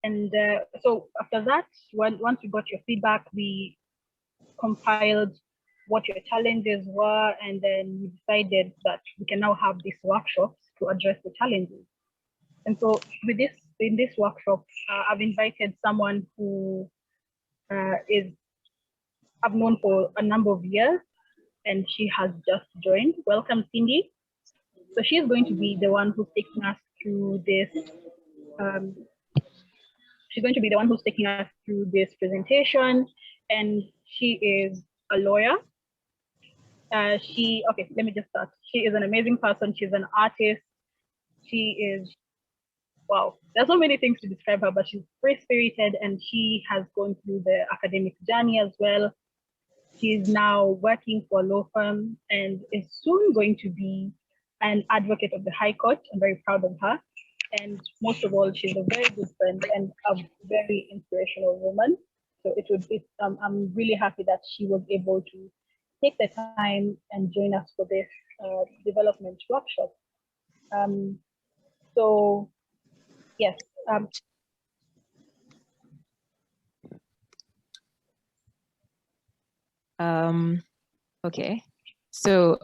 And so after that, once we got your feedback, we compiled what your challenges were, and then we decided that we can now have these workshops to address the challenges. And so with this, in this workshop, I've invited someone who is I've known for a number of years, and she has just joined. Welcome, Cindy. So she's going to be the one who's taking us through this. She's going to be the one who's taking us through this presentation, and she is a lawyer. Okay, let me just start. She is an amazing person. She's an artist. She is, wow, there's so many things to describe her, but she's free-spirited, and she has gone through the academic journey as well. She's now working for a law firm and is soon going to be an advocate of the High Court. I'm very proud of her. And most of all, she's a very good friend and a very inspirational woman. So I'm really happy that she was able to take the time and join us for this development workshop. So yes. Okay. So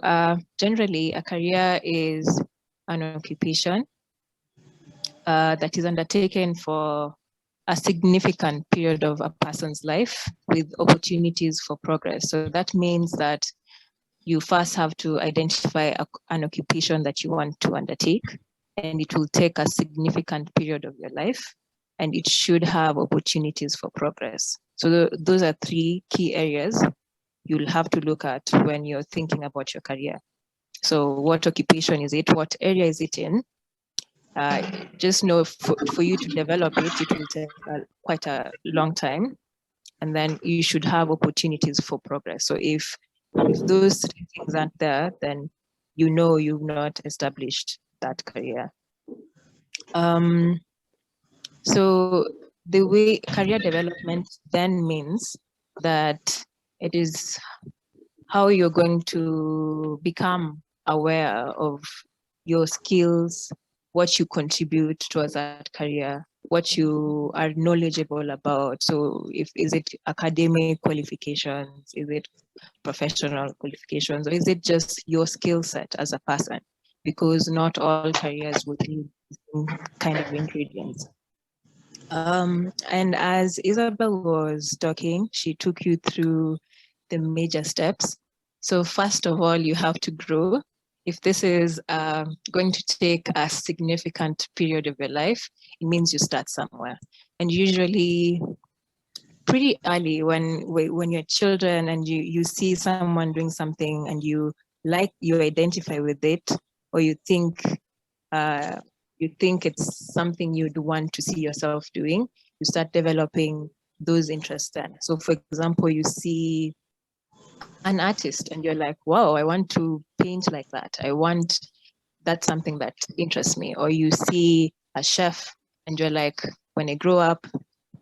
generally, a career is an occupation that is undertaken for a significant period of a person's life with opportunities for progress. So that means that you first have to identify an occupation that you want to undertake, and it will take a significant period of your life, and it should have opportunities for progress. So those are three key areas you'll have to look at when you're thinking about your career. So what occupation is it? What area is it in? Just know for you to develop it, it will take quite a long time. And then you should have opportunities for progress. So if those three things aren't there, then you know you've not established that career. So the way career development then means that it is how you're going to become aware of your skills, what you contribute towards that career, what you are knowledgeable about. So is it academic qualifications, is it professional qualifications, or is it just your skill set as a person? Because not all careers would need the same kind of ingredients. And as Isabel was talking, she took you through the major steps. So first of all, you have to grow. If this is going to take a significant period of your life, it means you start somewhere. And usually pretty early when you're children and you see someone doing something and you identify with it, or you think it's something you'd want to see yourself doing, you start developing those interests then. So for example, you see an artist and you're like, wow, I want to paint like that. That's something that interests me. Or you see a chef and you're like, when I grow up,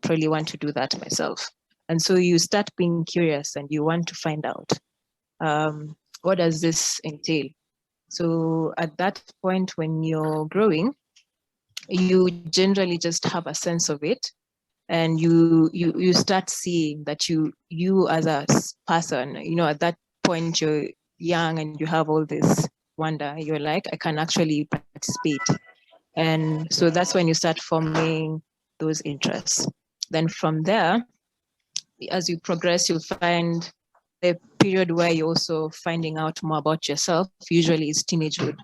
probably want to do that myself. And so you start being curious and you want to find out, what does this entail? So at that point, when you're growing, you generally just have a sense of it, and you start seeing that you as a person, at that point you're young and you have all this wonder. You're like, I can actually participate. And so that's when you start forming those interests. Then from there, as you progress, you'll find the period where you're also finding out more about yourself. Usually it's teenagehood.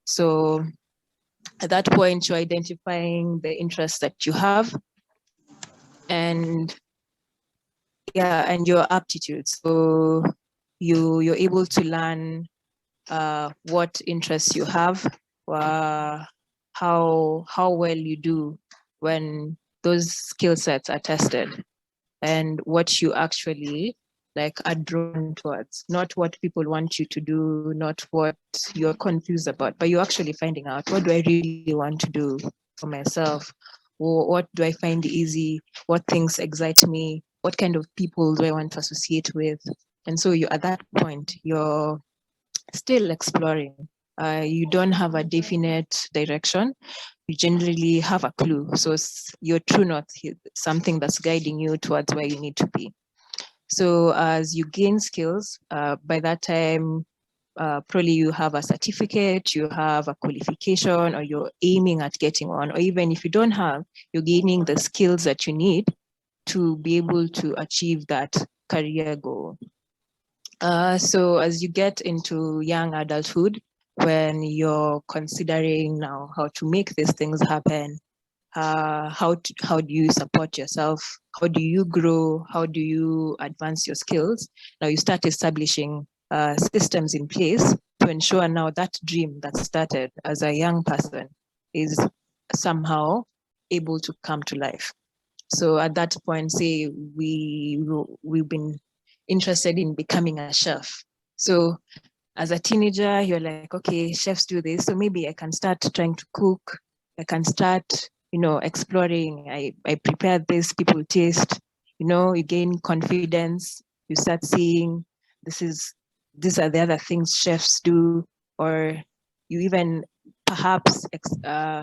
So at that point, you're identifying the interests that you have and your aptitudes. So you're able to learn what interests you have, how well you do when those skill sets are tested, and what you actually are drawn towards, not what people want you to do, not what you're confused about, but you're actually finding out, what do I really want to do for myself? Or what do I find easy? What things excite me? What kind of people do I want to associate with? And so at that point, you're still exploring. you don't have a definite direction. You generally have a clue. So your true north, something that's guiding you towards where you need to be. So as you gain skills, by that time, probably you have a certificate, you have a qualification, or you're aiming at getting one, or even if you don't have, you're gaining the skills that you need to be able to achieve that career goal. So as you get into young adulthood, when you're considering now how to make these things happen, how do you support yourself? How do you grow? How do you advance your skills? Now you start establishing systems in place to ensure now that dream that started as a young person is somehow able to come to life. So at that point, say we've been interested in becoming a chef. So as a teenager, you're like, okay, chefs do this, so maybe I can start trying to cook. I can start, exploring. I prepare this, people taste, you gain confidence. You start seeing these are the other things chefs do, or you even perhaps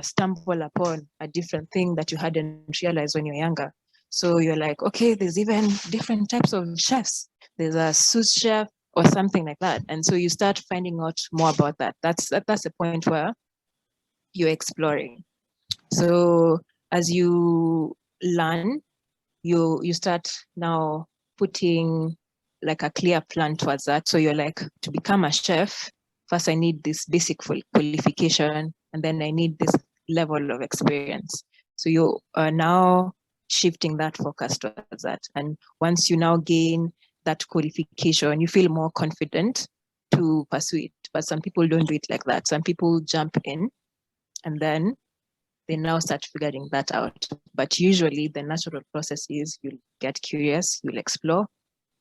stumble upon a different thing that you hadn't realized when you're younger. So you're like, okay, there's even different types of chefs. There's a sous chef or something like that. And so you start finding out more about that. That's the point where you're exploring. So as you learn, you start now putting like a clear plan towards that. So you're like, to become a chef, first I need this basic qualification, and then I need this level of experience. So you are now shifting that focus towards that. And once you now gain that qualification, you feel more confident to pursue it. But some people don't do it like that. Some people jump in and then they now start figuring that out. But usually the natural process is you'll get curious, you'll explore,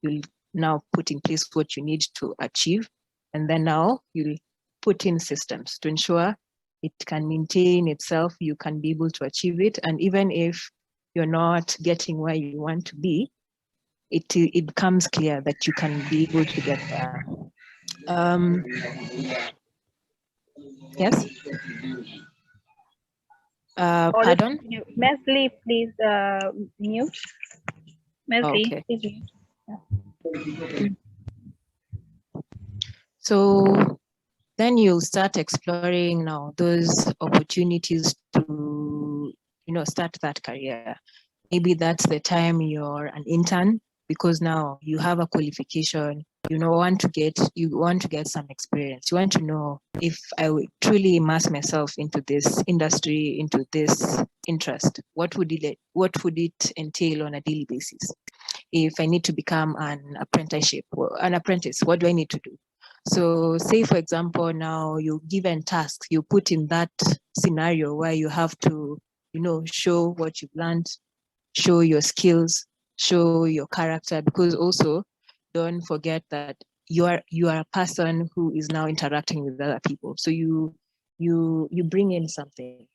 you'll now put in place what you need to achieve. And then now you'll put in systems to ensure it can maintain itself, you can be able to achieve it. And even if you're not getting where you want to be, it becomes clear that you can be able to get there. Yes? Pardon? Mesli, please mute. Mesli, okay. please mute. Yeah. So then you'll start exploring now those opportunities to, start that career. Maybe that's the time you're an intern, because now you have a qualification, you want to get some experience. You want to know, if I would truly immerse myself into this industry, into this interest, what would it entail on a daily basis? If I need to become an apprentice, what do I need to do? So say, for example, now you're given tasks, you put in that scenario where you have to, show what you've learned, show your skills, show your character, because also don't forget that you are a person who is now interacting with other people. So you bring in something.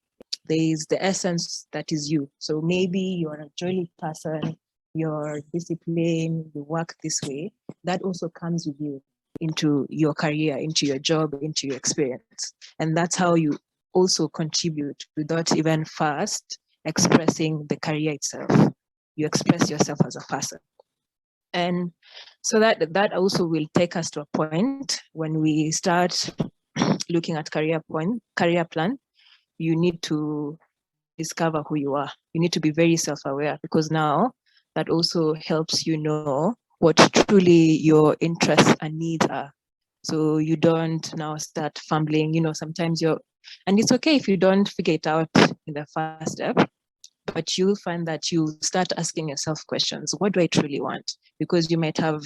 There is the essence that is you. So maybe you're a jolly person, you're disciplined, you work this way. That also comes with you into your career, into your job, into your experience. And that's how you also contribute without even first expressing the career itself. You express yourself as a person. And so that also will take us to a point when we start looking at career plan. You need to discover who you are. You need to be very self-aware, because now that also helps you know what truly your interests and needs are. So you don't now start fumbling, sometimes and it's okay if you don't figure it out in the first step, but you'll find that you start asking yourself questions. What do I truly want? Because you might have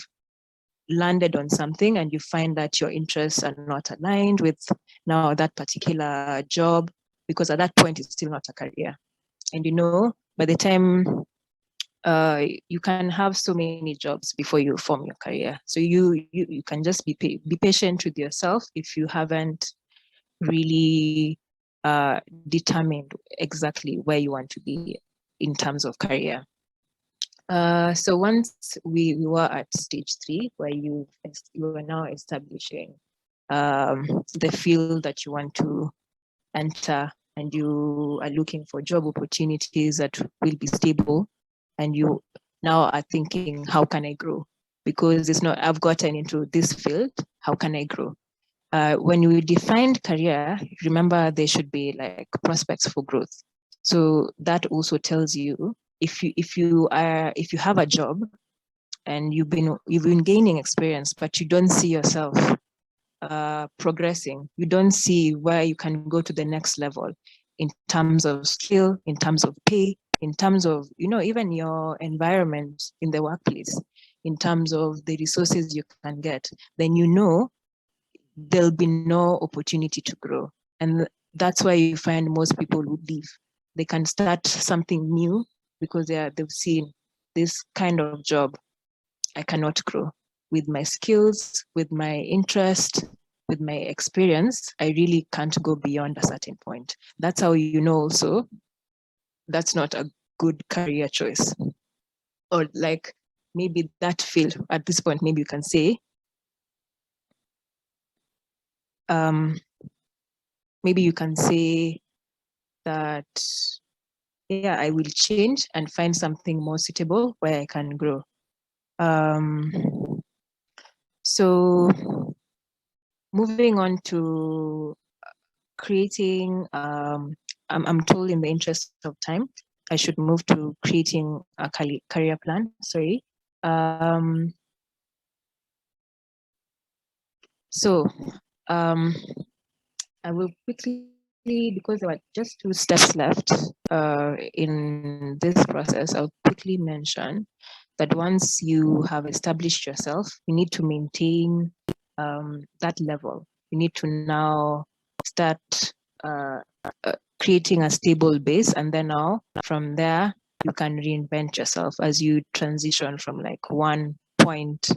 landed on something and you find that your interests are not aligned with now that particular job, because at that point it's still not a career. And by the time you can have so many jobs before you form your career. So you can just be patient with yourself if you haven't really determined exactly where you want to be in terms of career. So once we were at stage 3, where you are now establishing the field that you want to enter, and you are looking for job opportunities that will be stable, and you now are thinking, how can I grow? Because it's not, I've gotten into this field, how can I grow? When we defined career, remember there should be like prospects for growth. So that also tells you if you have a job and you've been gaining experience, but you don't see yourself progressing, you don't see where you can go to the next level in terms of skill, in terms of pay, in terms of, even your environment in the workplace, in terms of the resources you can get, then there'll be no opportunity to grow. And that's why you find most people would leave. They can start something new because they've seen this kind of job, I cannot grow. With my skills, with my interest, with my experience, I really can't go beyond a certain point. That's how also that's not a good career choice. Or like maybe that field at this point, maybe you can say, maybe you can say that, yeah, I will change and find something more suitable where I can grow. So moving on to creating, I'm told in the interest of time, I should move to creating a career plan, sorry. So I will quickly, because there were just 2 steps left in this process, I'll quickly mention that once you have established yourself, you need to maintain that level. You need to now start creating a stable base, and then now from there, you can reinvent yourself as you transition from like one point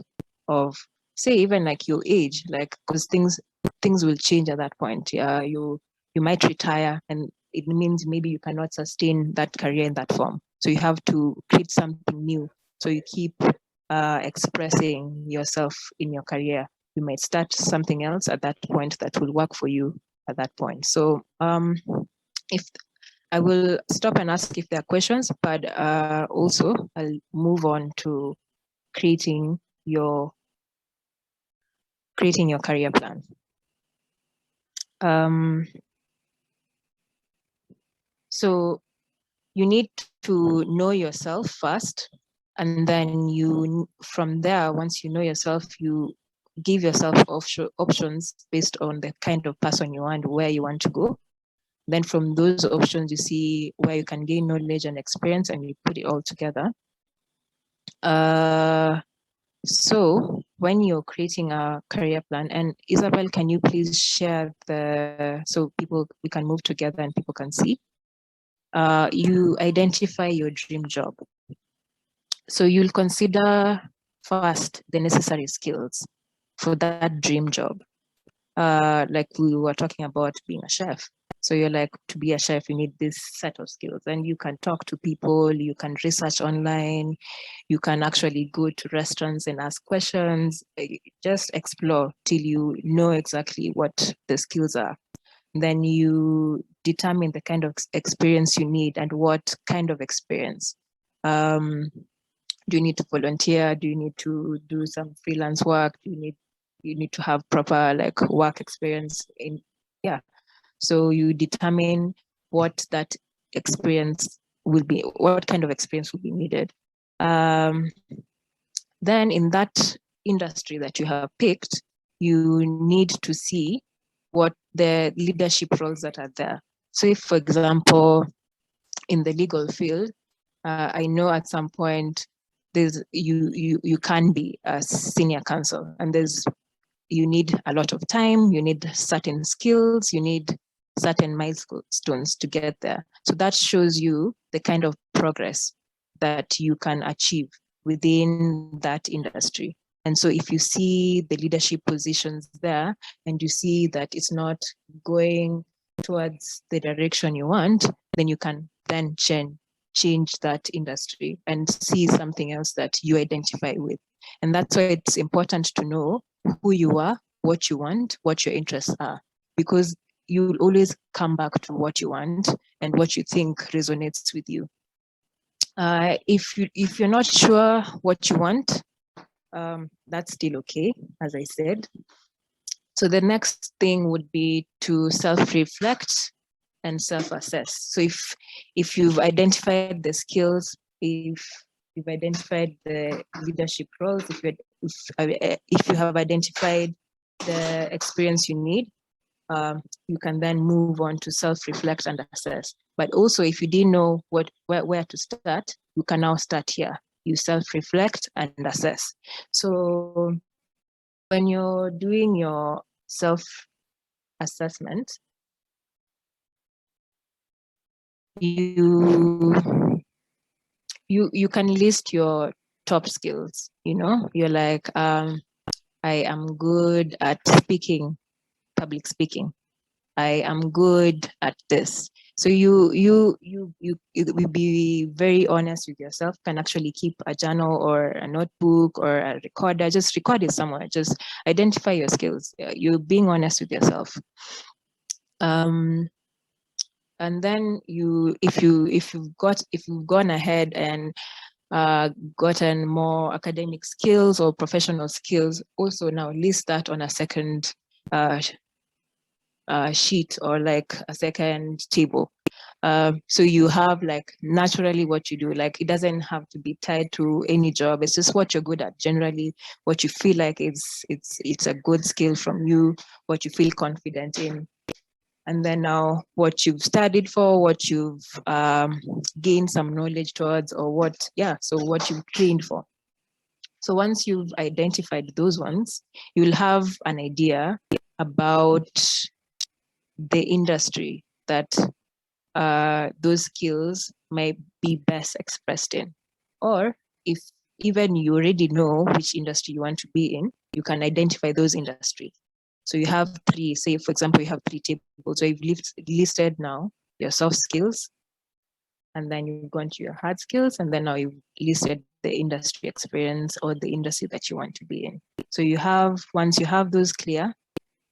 of, say, even like your age, like, because things will change at that point. Yeah, you might retire, and it means maybe you cannot sustain that career in that form. So you have to create something new. So you keep expressing yourself in your career. You might start something else at that point that will work for you at that point. So if I will stop and ask if there are questions, but also I'll move on to creating your career plan. So you need to know yourself first, and then from there, once you know yourself, you give yourself options based on the kind of person you are and where you want to go. Then from those options, you see where you can gain knowledge and experience, and you put it all together. So when you're creating a career plan, and Isabel, can you please share so we can move together and people can see? You identify your dream job. So you'll consider first the necessary skills for that dream job. Like we were talking about being a chef. So you're like, to be a chef, you need this set of skills, and you can talk to people, you can research online, you can actually go to restaurants and ask questions, just explore till you know exactly what the skills are. Then you determine the kind of experience you need and what kind of experience. Do you need to volunteer? Do you need to do some freelance work? Do you need to have proper like work experience in, yeah. So you determine what that experience will be, what kind of experience will be needed. Then in that industry that you have picked, you need to see what the leadership roles that are there. So if, for example, in the legal field, I know at some point you can be a senior counsel, and you need a lot of time, you need certain skills, you need certain milestones to get there. So that shows you the kind of progress that you can achieve within that industry. And so if you see the leadership positions there and you see that it's not going towards the direction you want, then you can then change that industry and see something else that you identify with. And that's why it's important to know who you are, what you want, what your interests are, because you'll always come back to what you want and what you think resonates with you. If you're not sure what you want, that's still okay, as I said. So the next thing would be to self-reflect and self-assess. So if you've identified the skills, if you've identified the leadership roles, if you have identified the experience you need, you can then move on to self-reflect and assess. But also, if you didn't know where to start, you can now start here. You self-reflect and assess. So when you're doing your self-assessment, you can list your top skills. You're like, I am good at public speaking. I am good at this. So you will be very honest with yourself. Can actually keep a journal or a notebook or a recorder. Just record it somewhere. Just identify your skills. You're being honest with yourself. And then if you've gone ahead and gotten more academic skills or professional skills, also now list that on a second sheet or like a second table. So you have like naturally what you do, like it doesn't have to be tied to any job. It's just what you're good at, generally what you feel like it's a good skill from you, what you feel confident in. And then now what you've studied for, what you've gained some knowledge towards, or what you've trained for. So once you've identified those ones, you'll have an idea about the industry that those skills might be best expressed in. Or if even you already know which industry you want to be in, you can identify those industries. So you have three, say for example, you have three tables. So you've listed now your soft skills, and then you've gone to your hard skills, and then now you've listed the industry experience or the industry that you want to be in. So once you have those clear,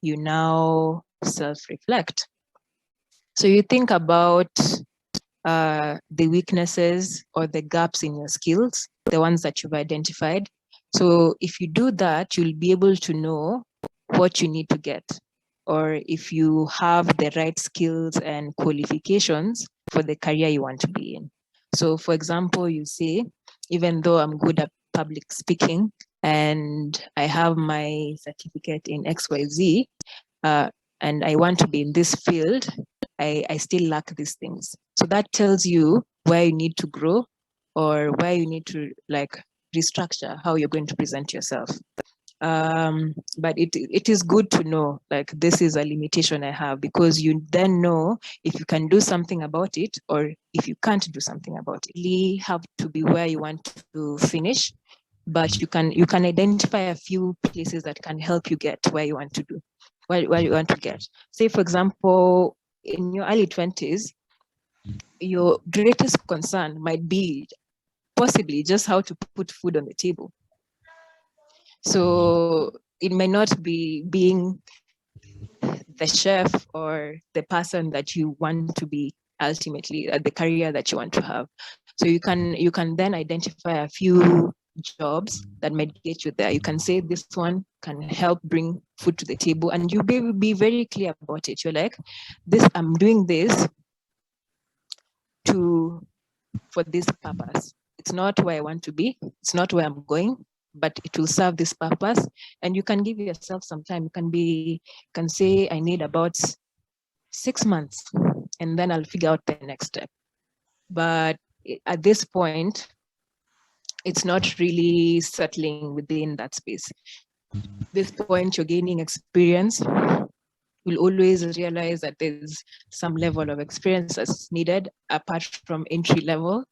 you now self-reflect. So you think about the weaknesses or the gaps in your skills, the ones that you've identified. So if you do that, you'll be able to know what you need to get, or if you have the right skills and qualifications for the career you want to be in. So for example, you say, even though I'm good at public speaking and I have my certificate in XYZ, and I want to be in this field, I still lack these things. So that tells you where you need to grow, or where you need to like restructure how you're going to present yourself. But it is good to know, like, this is a limitation I have, because you then know if you can do something about it or if you can't do something about it. You really have to be where you want to finish, but you can identify a few places that can help you get where you want to do, where you want to get. Say for example, in your early 20s, your greatest concern might be possibly just how to put food on the table. So it may not be being the chef or the person that you want to be ultimately, the career that you want to have. So you can then identify a few jobs that might get you there. You can say this one can help bring food to the table, and you be very clear about it. You're like, I'm doing this for this purpose. It's not where I want to be. It's not where I'm going, but it will serve this purpose. And you can give yourself some time. You can say, I need about 6 months, and then I'll figure out the next step. But at this point, it's not really settling within that space. At this point, you're gaining experience. You'll always realize that there's some level of experience that's needed apart from entry level.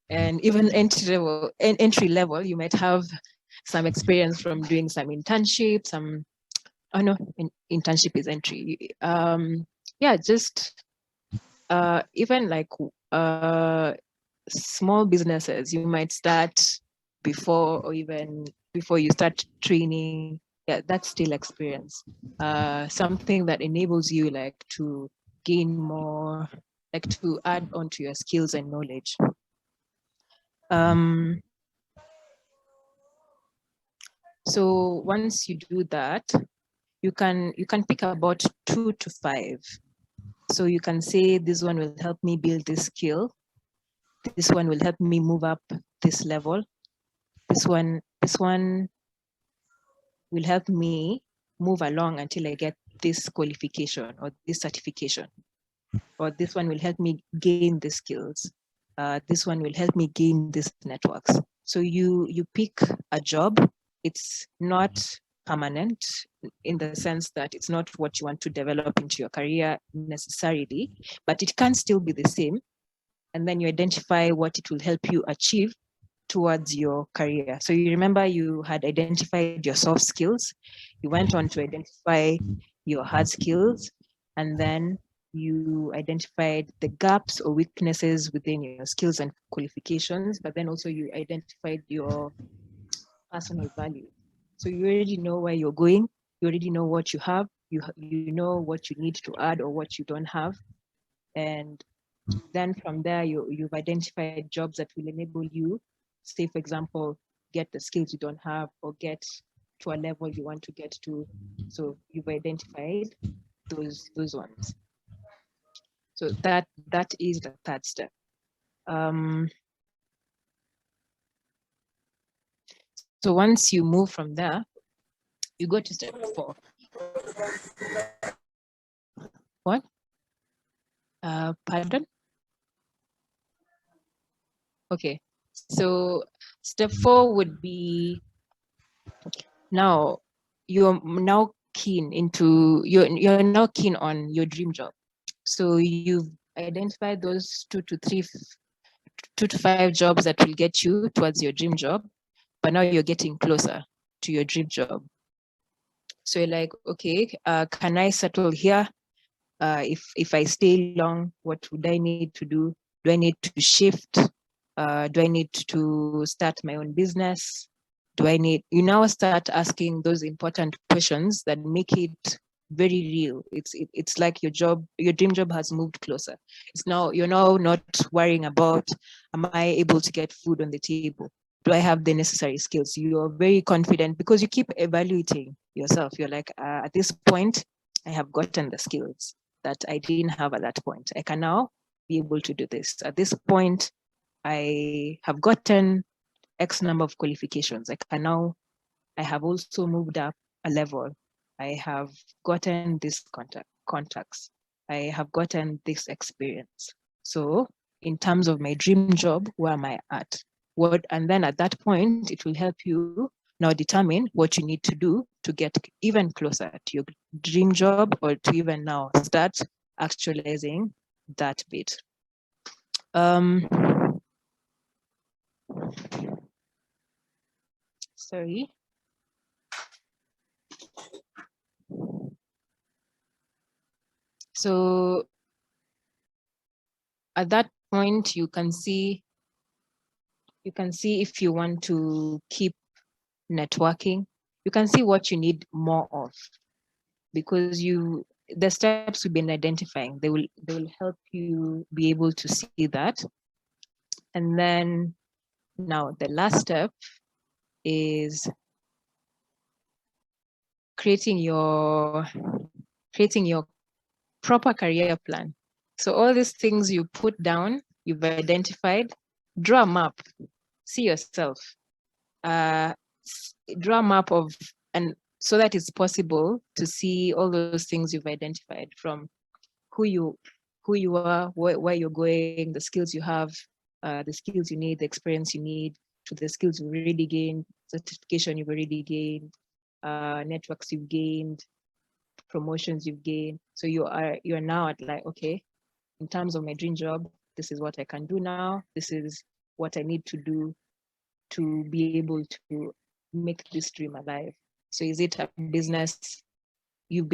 And even entry level, you might have some experience from doing some internship, internship is entry. Just even like small businesses, you might start before you start training. yeah, that's still experience. Something that enables you like to gain more, like to add onto your skills and knowledge. So once you do that, you can pick about 2 to 5. So you can say this one will help me build this skill. This one will help me move up this level. This one will help me move along until I get this qualification or this certification. Or this one will help me gain the skills. This one will help me gain these networks. So you pick a job. It's not permanent in the sense that it's not what you want to develop into your career necessarily, but it can still be the same. And then you identify what it will help you achieve towards your career. So you remember you had identified your soft skills, you went on to identify your hard skills, and then you identified the gaps or weaknesses within your skills and qualifications, but then also you identified your personal value. So you already know where you're going, you already know what you have, you know what you need to add or what you don't have. And then from there, you've identified jobs that will enable you, say, for example, get the skills you don't have or get to a level you want to get to. So you've identified those ones. So that is the third step. So once you move from there, you go to step 4. What? Pardon? Okay. So step 4 would be, now you're now keen into, you're now keen on your dream job. So you've identified those 2 to 5 jobs that will get you towards your dream job, but now you're getting closer to your dream job. So you're like, okay, can I settle here? If I stay long, what would I need to do? Do I need to shift? Do I need to start my own business? You now start asking those important questions that make it very real. It's like your dream job has moved closer. You're now not worrying about, am I able to get food on the table? Do I have the necessary skills? You're very confident because you keep evaluating yourself. You're like, at this point, I have gotten the skills that I didn't have at that point. I can now be able to do this. At this point, I have gotten X number of qualifications. I have also moved up a level. I have gotten this contacts. I have gotten this experience. So in terms of my dream job, where am I at? And then at that point, it will help you now determine what you need to do to get even closer to your dream job, or to even now start actualizing that bit. Sorry. So at that point, you can see if you want to keep networking, you can see what you need more of, because the steps we've been identifying, they will help you be able to see that. And then now the last step is creating your proper career plan. So all these things you put down, you've identified, draw a map, see yourself, draw a map of, and so that it's possible to see all those things you've identified, from who you are, where you're going, the skills you have, the skills you need, the experience you need, to the skills you've already gained, certification you've already gained, networks you've gained, promotions you've gained. So you're now at like, okay, in terms of my dream job, this is what I can do now. This is what I need to do to be able to make this dream alive. So is it a business? You've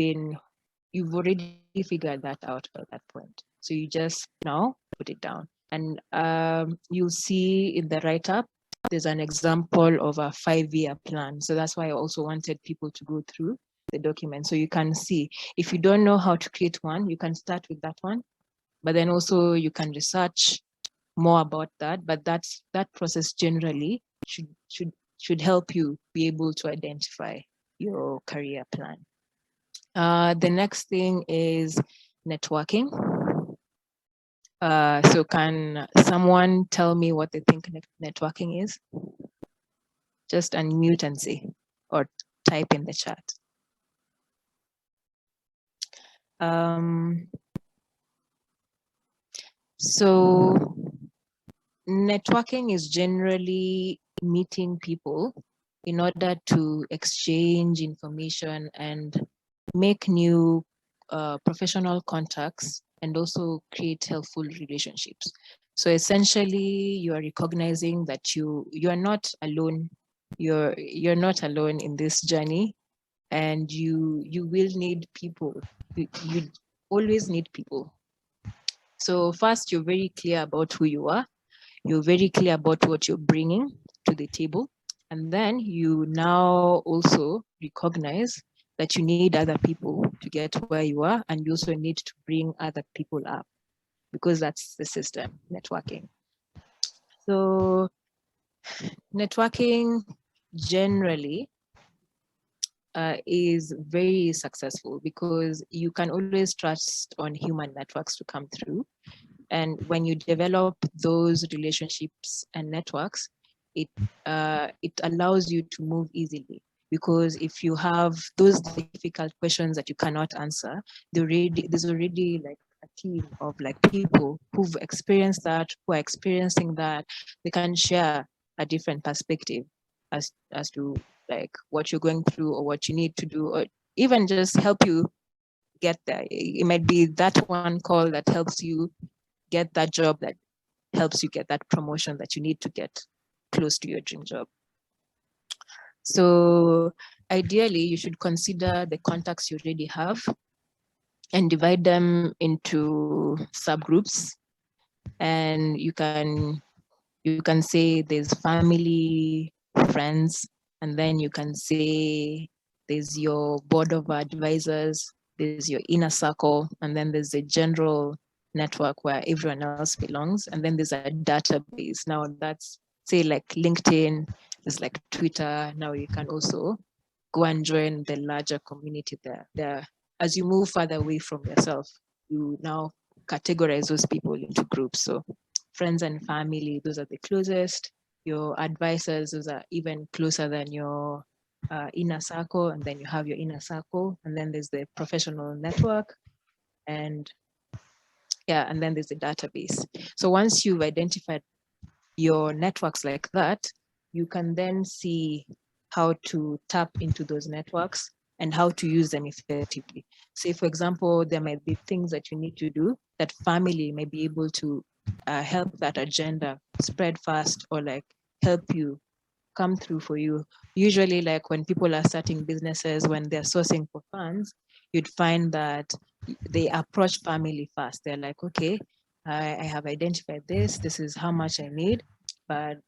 already figured that out at that point. So you just now put it down. And you'll see in the write-up, there's an example of a 5-year plan. So that's why I also wanted people to go through the document. So you can see, if you don't know how to create one, you can start with that one, but then also you can research more about that. But that process generally should help you be able to identify your career plan. The next thing is networking. So can someone tell me what they think networking is? Just unmute and say, or type in the chat. So networking is generally meeting people in order to exchange information and make new professional contacts and also create helpful relationships. So essentially, you are recognizing that you are not alone. You're not alone in this journey, and you will need people. You always need people. So first, you're very clear about who you are. You're very clear about what you're bringing to the table. And then you now also recognize that you need other people to get where you are, and you also need to bring other people up, because that's the system, networking. So networking generally is very successful because you can always trust on human networks to come through. And when you develop those relationships and networks, it allows you to move easily. Because if you have those difficult questions that you cannot answer, there's already like a team of like people who've experienced that, who are experiencing that. They can share a different perspective as to like what you're going through or what you need to do, or even just help you get there. It might be that one call that helps you get that job, that helps you get that promotion that you need to get close to your dream job. So ideally, you should consider the contacts you already have and divide them into subgroups. And you can say there's family, friends, and then you can say there's your board of advisors, there's your inner circle, and then there's a general network where everyone else belongs, and then there's a database. Now that's, say, like LinkedIn, there's like Twitter. Now you can also go and join the larger community there. As you move further away from yourself, you now categorize those people into groups. So friends and family, those are the closest. Your advisors, those are even closer than your inner circle. And then you have your inner circle, and then there's the professional network, and yeah, and then there's the database. So once you've identified your networks like that, you can then see how to tap into those networks and how to use them effectively. Say, for example, there might be things that you need to do that family may be able to help that agenda spread fast, or like help you come through for you. Usually, like when people are starting businesses, when they're sourcing for funds, you'd find that they approach family first. They're like, okay, I have identified this. This is how much I need, but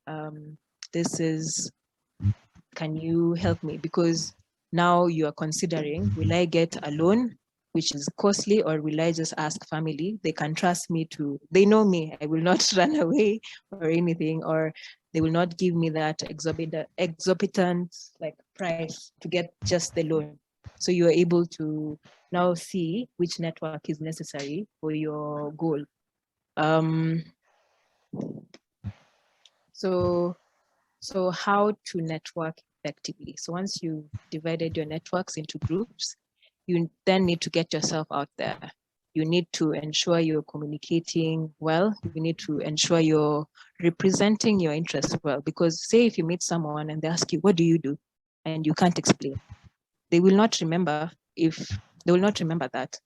this is, can you help me? Because now you are considering, will I get a loan, which is costly, or will I just ask family? They can trust me to, they know me, I will not run away or anything, or they will not give me that exorbitant like price to get just the loan. So you are able to now see which network is necessary for your goal. So how to network effectively? So once you've divided your networks into groups, you then need to get yourself out there. You need to ensure you're communicating well. You need to ensure you're representing your interests well. Because say if you meet someone and they ask you, what do you do? And you can't explain, they will not remember that,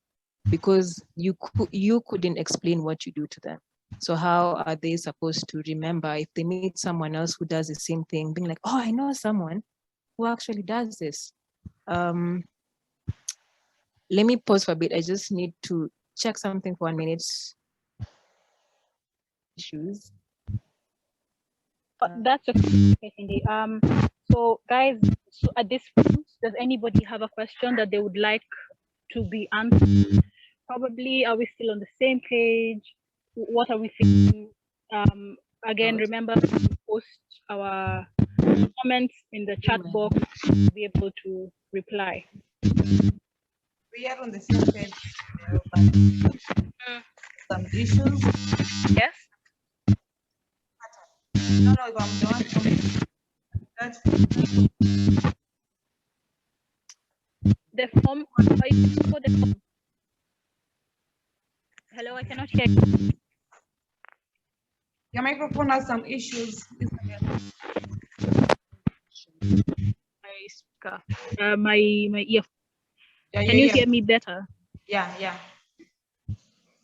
because you couldn't explain what you do to them. So how are they supposed to remember if they meet someone else who does the same thing, being like, oh, I know someone who actually does this. Let me pause for a bit. I just need to check something for 1 minute. Issues. That's okay, Cindy. So guys, so at this point, does anybody have a question that they would like to be answered? Probably, are we still on the same page? What are we thinking? Again, remember to post our comments in the chat box to be able to reply. We are on the same page, but some issues. Yes. I don't know if I'm the one from that. The form. Are you for the form? Hello, I cannot hear you. Your microphone has some issues. My speaker. My ear. Yeah, Can you hear me better? Yeah.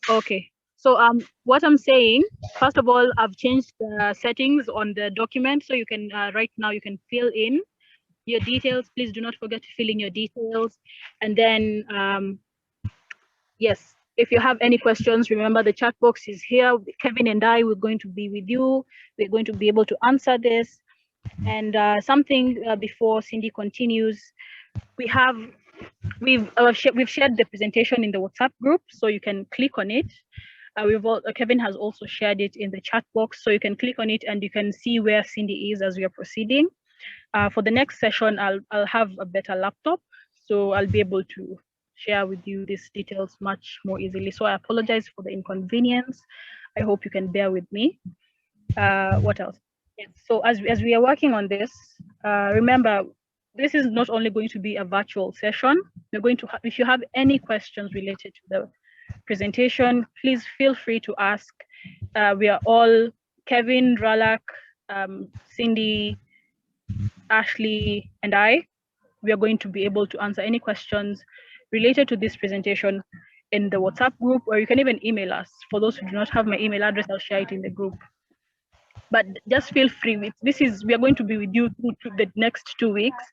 Okay. So what I'm saying, first of all, I've changed the settings on the document, so you can right now you can fill in your details. Please do not forget to fill in your details, and then yes, if you have any questions, remember the chat box is here. Kevin and I, we're going to be with you. We're going to be able to answer this. And something before Cindy continues, we've shared the presentation in the WhatsApp group, so you can click on it. Kevin has also shared it in the chat box, so you can click on it and you can see where Cindy is as we are proceeding. For the next session, I'll have a better laptop, so I'll be able to share with you these details much more easily. So I apologize for the inconvenience. I hope you can bear with me. What else? Yes. So as we are working on this, remember, this is not only going to be a virtual session. We're going to, if you have any questions related to the presentation, please feel free to ask. We are all, Kevin, Ralak, Cindy, Ashley, and I, we are going to be able to answer any questions related to this presentation in the WhatsApp group, or you can even email us. For those who do not have my email address, I'll share it in the group. But just feel free. We are going to be with you through the next 2 weeks.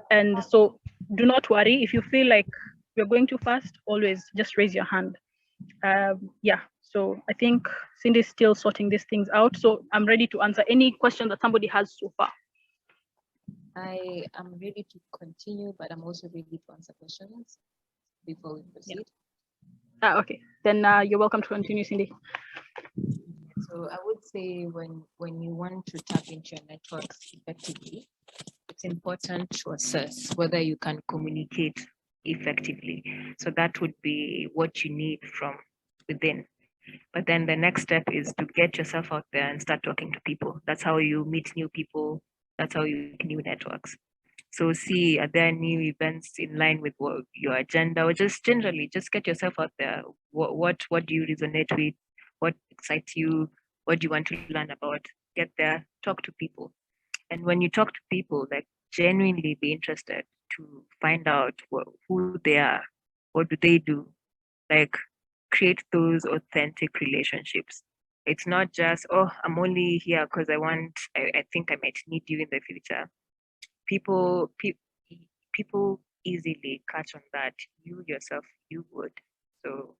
And so do not worry. If you feel like we're going too fast, always just raise your hand. Yeah, so I think Cindy's still sorting these things out. So I'm ready to answer any question that somebody has so far. I am ready to continue, but I'm also ready to answer questions before we proceed. Yeah. Okay, then you're welcome to continue, Cindy. So I would say when you want to tap into your networks effectively, it's important to assess whether you can communicate effectively. So that would be what you need from within. But then the next step is to get yourself out there and start talking to people. That's how you meet new people. That's how you make new networks. So see, are there new events in line with your agenda, or just generally, just get yourself out there. What do you resonate with? What excites you? What do you want to learn about? Get there, talk to people. And when you talk to people, like genuinely be interested to find out who they are, what do they do, like create those authentic relationships. It's not just, oh, I'm only here because I think I might need you in the future. People easily catch on that. You yourself, you would. So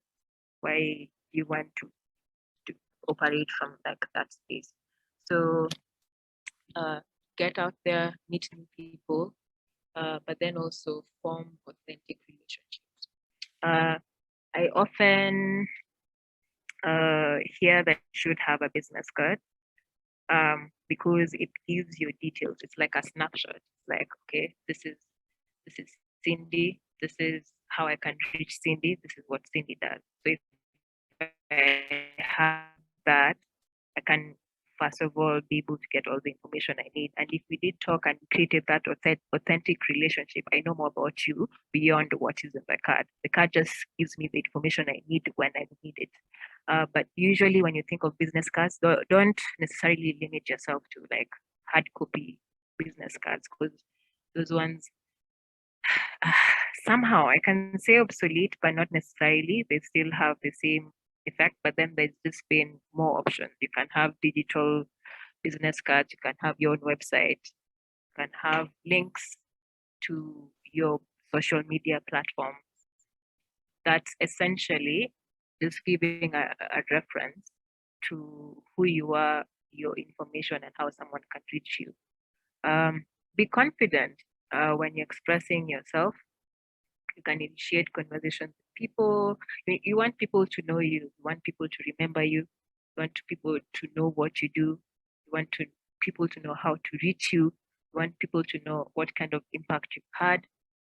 why you want to operate from like that space? So get out there, meet new people, but then also form authentic relationships. I often hear that you should have a business card because it gives you details. It's like a snapshot. It's like, okay, this is Cindy. This is how I can reach Cindy. This is what Cindy does. So if I have that, I can first of all be able to get all the information I need. And if we did talk and created that authentic relationship, I know more about you beyond what is in the card. The card just gives me the information I need when I need it. But usually when you think of business cards, don't necessarily limit yourself to like hard copy business cards, because those ones somehow I can say obsolete, but not necessarily. They still have the same effect, but then there's just been more options. You can have digital business cards, you can have your own website, you can have links to your social media platforms. That's essentially just giving a reference to who you are your information and how someone can reach you. Be confident when you're expressing yourself. You can initiate conversations with people. You want people to know you. You want people to remember you. You want people to know what you do. You want people to know how to reach you. You want people to know what kind of impact you've had.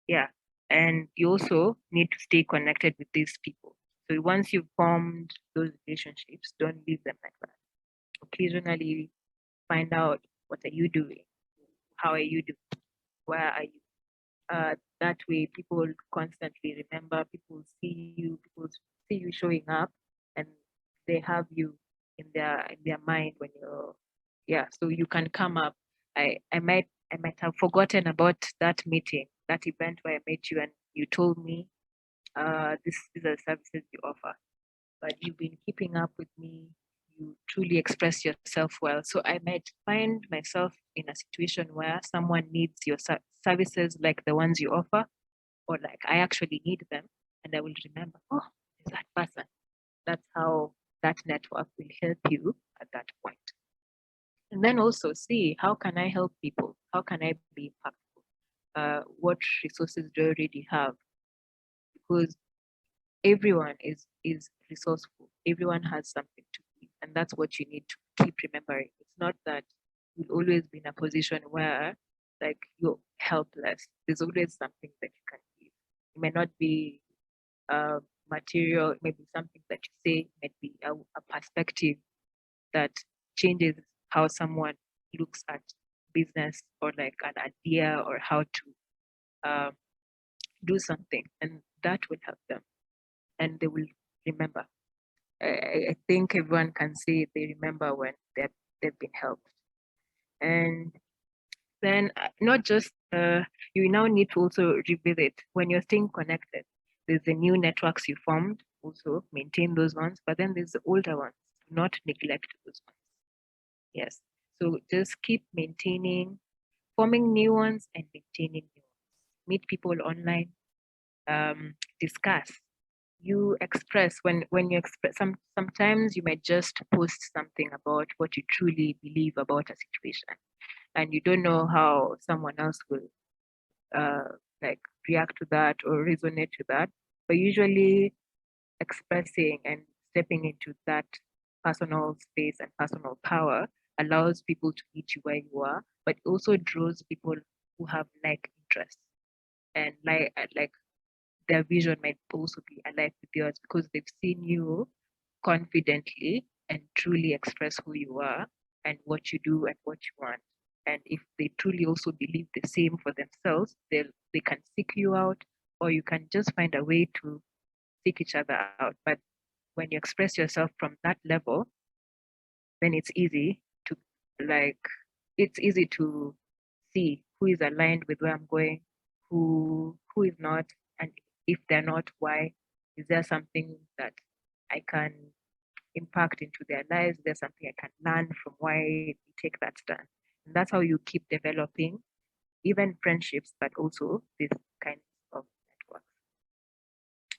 Yeah. And you also need to stay connected with these people. So once you've formed those relationships, don't leave them like that. Occasionally find out, what are you doing? How are you doing? Where are you? That way people constantly remember, people see you, people see you showing up, and they have you in their mind when you're, yeah, so you can come up. I might have forgotten about that meeting, that event where I met you and you told me these are the services you offer, but you've been keeping up with me. You truly express yourself well. So I might find myself in a situation where someone needs your services like the ones you offer, or like I actually need them, and I will remember, oh, is that person. That's how that network will help you at that point. And then also see, how can I help people? How can I be impactful? What resources do I already have? Because everyone is resourceful. Everyone has something to give, and that's what you need to keep remembering. It's not that you'll always be in a position where like you're helpless. There's always something that you can give. It may not be material, maybe something that you say, might be a perspective that changes how someone looks at business, or like an idea, or how to do something, and that will help them, and they will remember. I think everyone can say they remember when they've been helped. And then not just you now need to also revisit when you're staying connected. There's the new networks you formed, also maintain those ones, but then there's the older ones. Do not neglect those ones. Yes. So just keep maintaining, forming new ones and maintaining new ones. Meet people online, discuss. You express when you express. Sometimes you might just post something about what you truly believe about a situation, and you don't know how someone else will uh, like react to that or resonate to that. But usually expressing and stepping into that personal space and personal power allows people to meet you where you are, but also draws people who have like interests, and like their vision might also be aligned with yours because they've seen you confidently and truly express who you are and what you do and what you want. And if they truly also believe the same for themselves, they can seek you out, or you can just find a way to seek each other out. But when you express yourself from that level, then it's easy to like it's easy to see who is aligned with where I'm going, who is not, and if they're not, why. Is there something that I can impact into their lives? There's something I can learn from why they take that stand. And that's how you keep developing even friendships, but also this kind of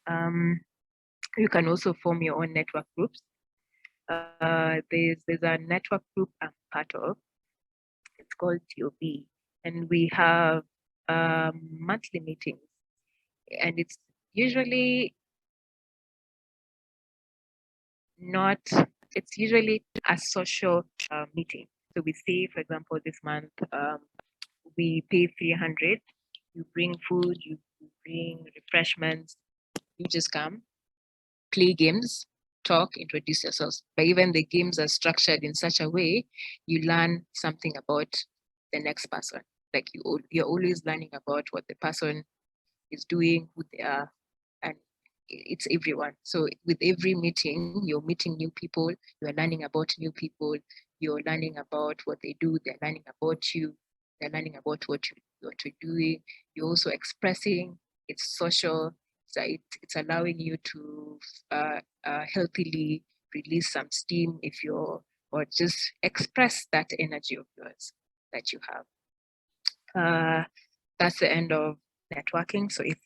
networks. You can also form your own network groups. There's a network group I'm part of. It's called TOB, and we have monthly meetings, and it's usually not. It's usually a social meeting. So we say, for example, this month we pay 300. You bring food, you bring refreshments. You just come, play games, talk, introduce yourselves. But even the games are structured in such a way you learn something about the next person. Like you're always learning about what the person is doing, who they are, and it's everyone. So with every meeting, you're meeting new people, you're learning about new people, you're learning about what they do, they're learning about you, they're learning about what you're doing. You're also expressing, it's social, so it's allowing you to healthily release some steam if you're, or just express that energy of yours that you have. That's the end of networking. So if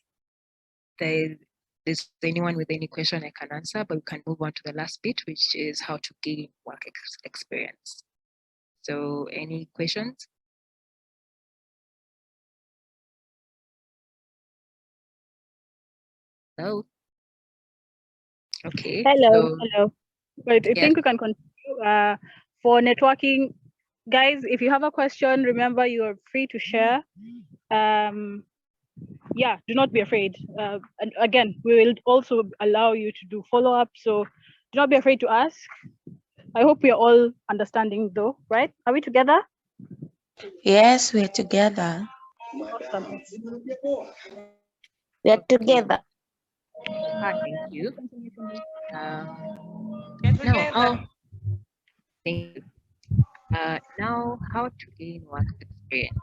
there's anyone with any question, I can answer, but we can move on to the last bit, which is how to gain work experience. So any questions? No. Okay. Hello, So hello. Wait, I yes. think we can continue. For networking, guys, if you have a question, remember you are free to share. Yeah, do not be afraid. And again, we will also allow you to do follow-up, so do not be afraid to ask. I hope we are all understanding though, right? Are we together? Yes, we're together. Awesome. We're Okay. together. Thank you. Get Now, together. thank you. Now, how to gain work experience.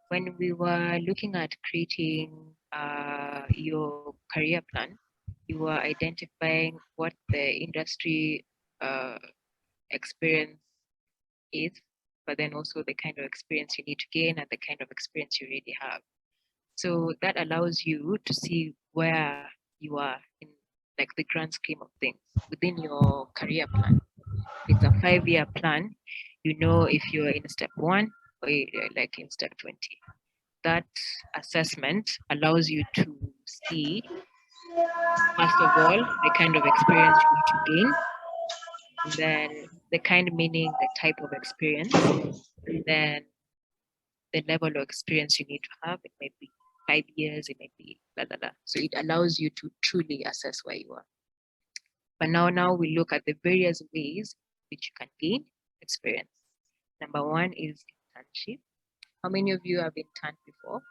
When we were looking at creating your career plan, you were identifying what the industry experience is, but then also the kind of experience you need to gain and the kind of experience you really have. So that allows you to see where you are in like the grand scheme of things within your career plan. It's a 5-year plan. You know if you're in step 1 or you're like in step 20. That assessment allows you to see, first of all, the kind of experience you need to gain, and then the kind meaning the type of experience, and then the level of experience you need to have. It might be 5 years, it might be blah, blah, blah. So it allows you to truly assess where you are. But now we look at the various ways which you can gain experience. Number 1 is internship. How many of you have interned before?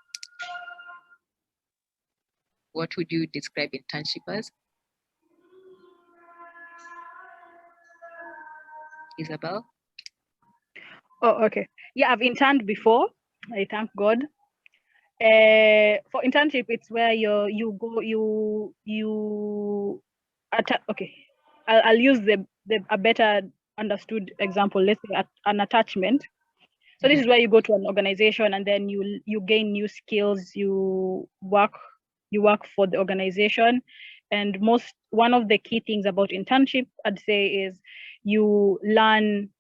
What would you describe internship as? Isabel? Oh, okay. Yeah, I've interned before. I thank God. For internship, it's where okay. I'll use a better understood example. Let's say an attachment. So this is where you go to an organization and then you gain new skills. You work for the organization, and one of the key things about internship, I'd say, is you learn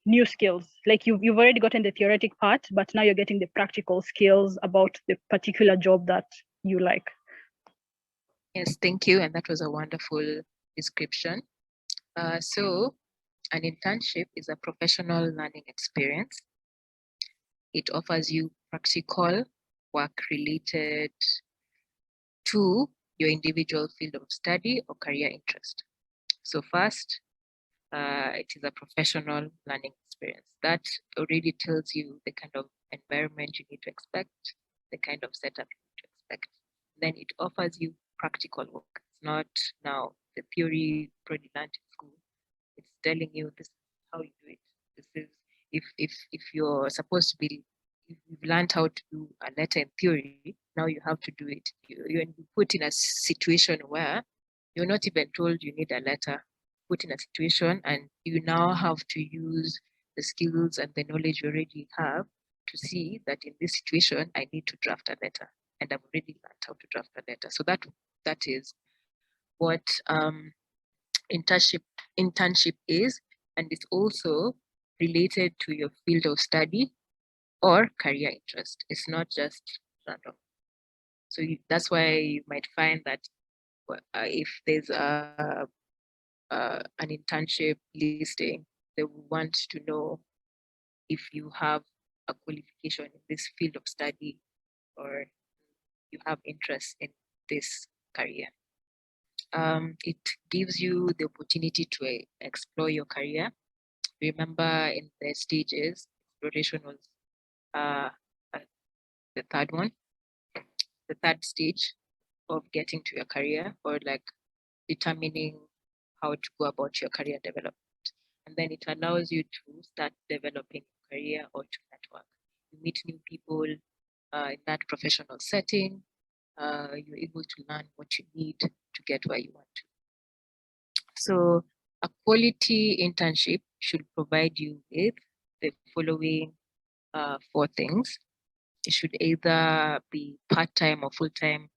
new skills. Like you've already gotten the theoretic part, but now you're getting the practical skills about the particular job that you like. Yes, thank you. And that was a wonderful description. So an internship is a professional learning experience. It offers you practical work related to your individual field of study or career interest. So first, it is a professional learning experience. That already tells you the kind of environment you need to expect, the kind of setup you need to expect. Then it offers you practical work. It's not now the theory already learned in school. It's telling you this is how you do it. This is if you're supposed to be, if you've learned how to do a letter in theory, now you have to do it. You're put in a situation where you're not even told you need a letter, put in a situation, and you now have to use the skills and the knowledge you already have to see that in this situation, I need to draft a letter, and I've already learned how to draft a letter. So that is what internship is, and it's also related to your field of study or career interest. It's not just random. So that's why you might find that if there's an internship listing, they want to know if you have a qualification in this field of study or you have interest in this career. It gives you the opportunity to explore your career. Remember, in the stages, exploration was the third one, the third stage of getting to your career, or like determining how to go about your career development. And then it allows you to start developing your career or to network. You meet new people in that professional setting. You're able to learn what you need to get where you want to. So a quality internship should provide you with the following 4 things. It should either be part-time or full-time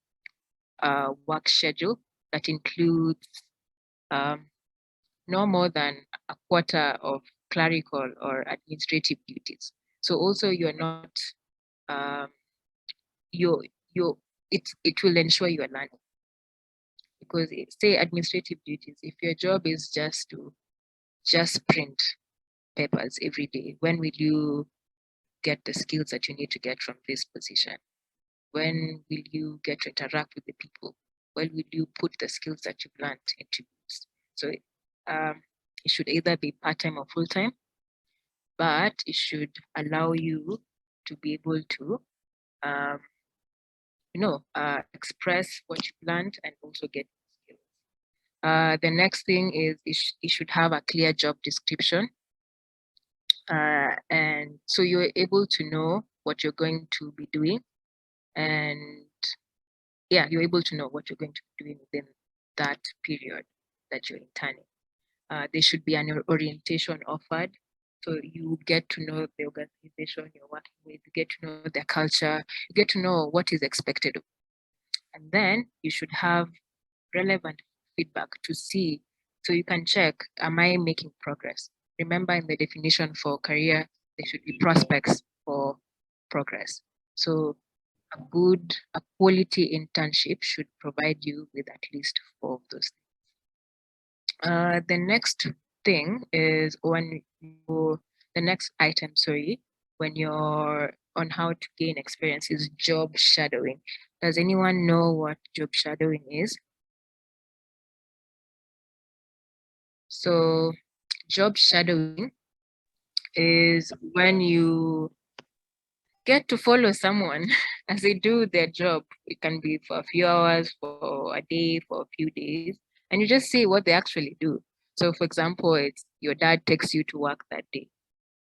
work schedule that includes no more than a quarter of clerical or administrative duties. So also you're not, it will ensure you are learning. Because say administrative duties, if your job is just to print papers every day, when will you get the skills that you need to get from this position? When will you get to interact with the people? When will you put the skills that you've learned into use? So it should either be part-time or full-time, but it should allow you to be able to express what you've learned and also get skills. The next thing is it should have a clear job description. And so you're able to know what you're going to be doing, and yeah, you're able to know what you're going to be doing within that period that you're interning. There should be an orientation offered, so you get to know the organization you're working with, you get to know their culture, you get to know what is expected of you. And then you should have relevant feedback to see, so you can check, am I making progress? Remember, in the definition for career, there should be prospects for progress. So a quality internship should provide you with at least 4 of those things. The next thing is the next item, when you're on how to gain experience, is job shadowing. Does anyone know what job shadowing is? So job shadowing is when you get to follow someone as they do their job. It can be for a few hours, for a day, for a few days, and you just see what they actually do. So for example, it's your dad takes you to work that day.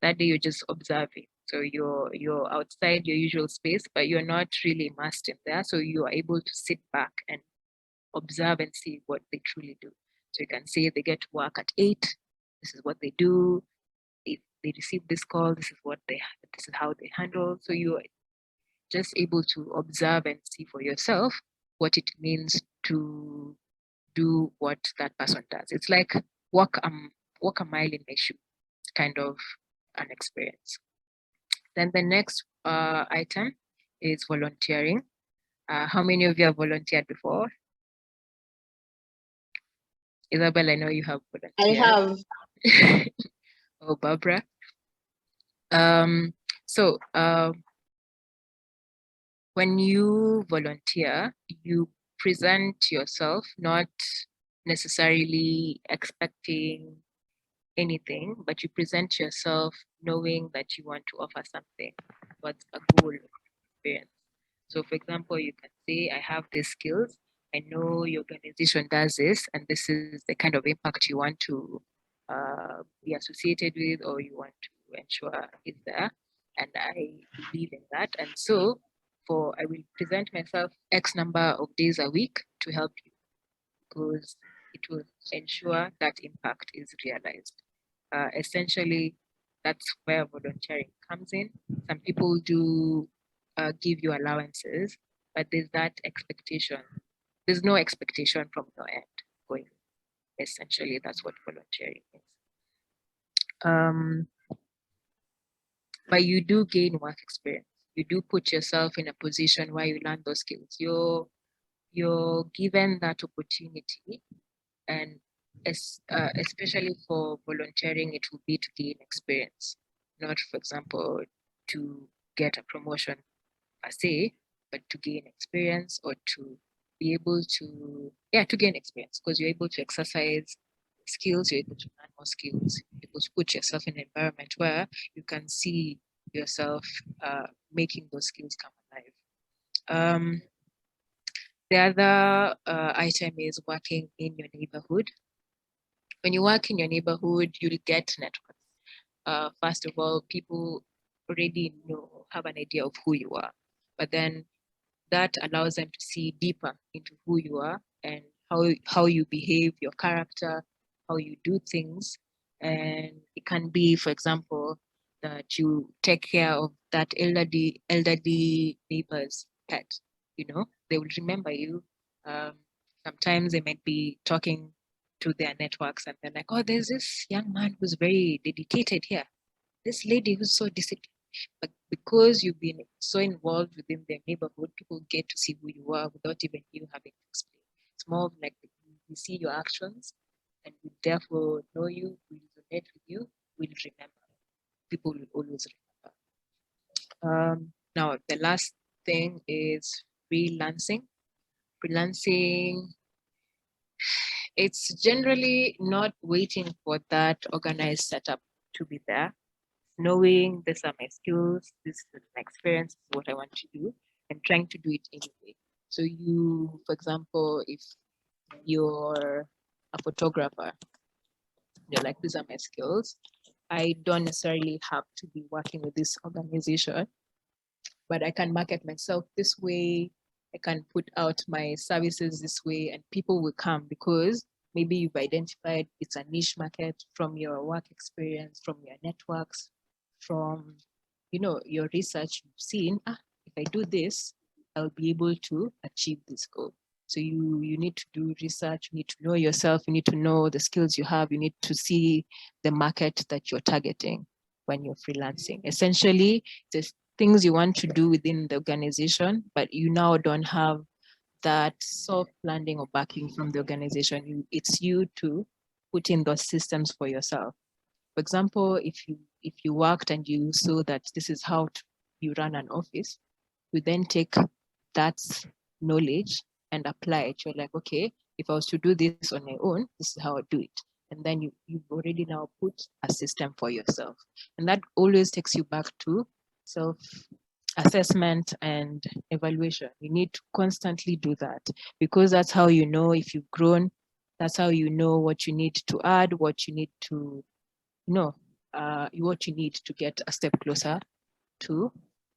That day you're just observing. So you're outside your usual space, but you're not really immersed in there. So you are able to sit back and observe and see what they truly do. So you can say they get to work at 8. This is what they do. If they receive this call, this is how they handle. So you're just able to observe and see for yourself what it means to do what that person does. It's like walk a mile in my shoe, kind of an experience. Then the next item is volunteering. How many of you have volunteered before? Isabel, I know you have volunteered. I have. Oh, Barbara. When you volunteer, you present yourself not necessarily expecting anything, but you present yourself knowing that you want to offer something. What's a goal of experience? So for example, you can say, I have these skills, I know your organization does this, and this is the kind of impact you want to be associated with, or you want to ensure is there, and I believe in that. And so I will present myself X number of days a week to help you, because it will ensure that impact is realized. Essentially, that's where volunteering comes in. Some people do give you allowances, but there's that expectation. There's no expectation from your end going. Essentially, that's what volunteering is. But you do gain work experience. You do put yourself in a position where you learn those skills. You're given that opportunity, and especially for volunteering, it will be to gain experience, not, for example, to get a promotion per se, but to gain experience, or to be able to gain experience, because you're able to exercise skills, you're able to learn more skills, you're able to put yourself in an environment where you can see yourself making those skills come alive. The other item is working in your neighborhood. When you work in your neighborhood, you'll get networks. First of all, people already have an idea of who you are, but then that allows them to see deeper into who you are and how you behave, your character, how you do things. And it can be, for example, that you take care of that elderly neighbor's pet. They will remember you. Sometimes they might be talking to their networks and they're like, oh, there's this young man who's very dedicated here, this lady who's so disciplined. But because you've been so involved within their neighborhood, people get to see who you are without even you having to explain. It's more of like we see your actions and we therefore know you, will resonate with you, will remember. People will always remember. Now, the last thing is freelancing. Freelancing, it's generally not waiting for that organized setup to be there. Knowing these are my skills, this is my experience, this is what I want to do, and trying to do it anyway. So you, for example, if you're a photographer, you're like, these are my skills. I don't necessarily have to be working with this organization, but I can market myself this way. I can put out my services this way, and people will come because maybe you've identified it's a niche market from your work experience, from your networks, from your research. You've seen, if I do this, I'll be able to achieve this goal. So you need to do research, you need to know yourself, you need to know the skills you have, you need to see the market that you're targeting when you're freelancing. Essentially, the things you want to do within the organization, but you now don't have that soft landing or backing from the organization. It's you to put in those systems for yourself. For example, if you worked and you saw that this is how you run an office, you then take that knowledge and apply it. You're like, okay, if I was to do this on my own, this is how I do it. And then you've already now put a system for yourself. And that always takes you back to self-assessment and evaluation. You need to constantly do that because that's how you know if you've grown. That's how you know what you need to add, what you need to what you need to get a step closer to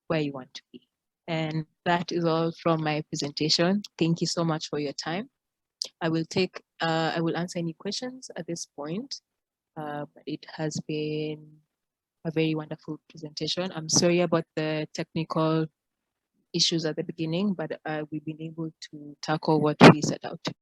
where you want to be. And that is all from my presentation. Thank you so much for your time. I will answer any questions at this point, but it has been a very wonderful presentation. I'm sorry about the technical issues at the beginning, but we've been able to tackle what we set out to.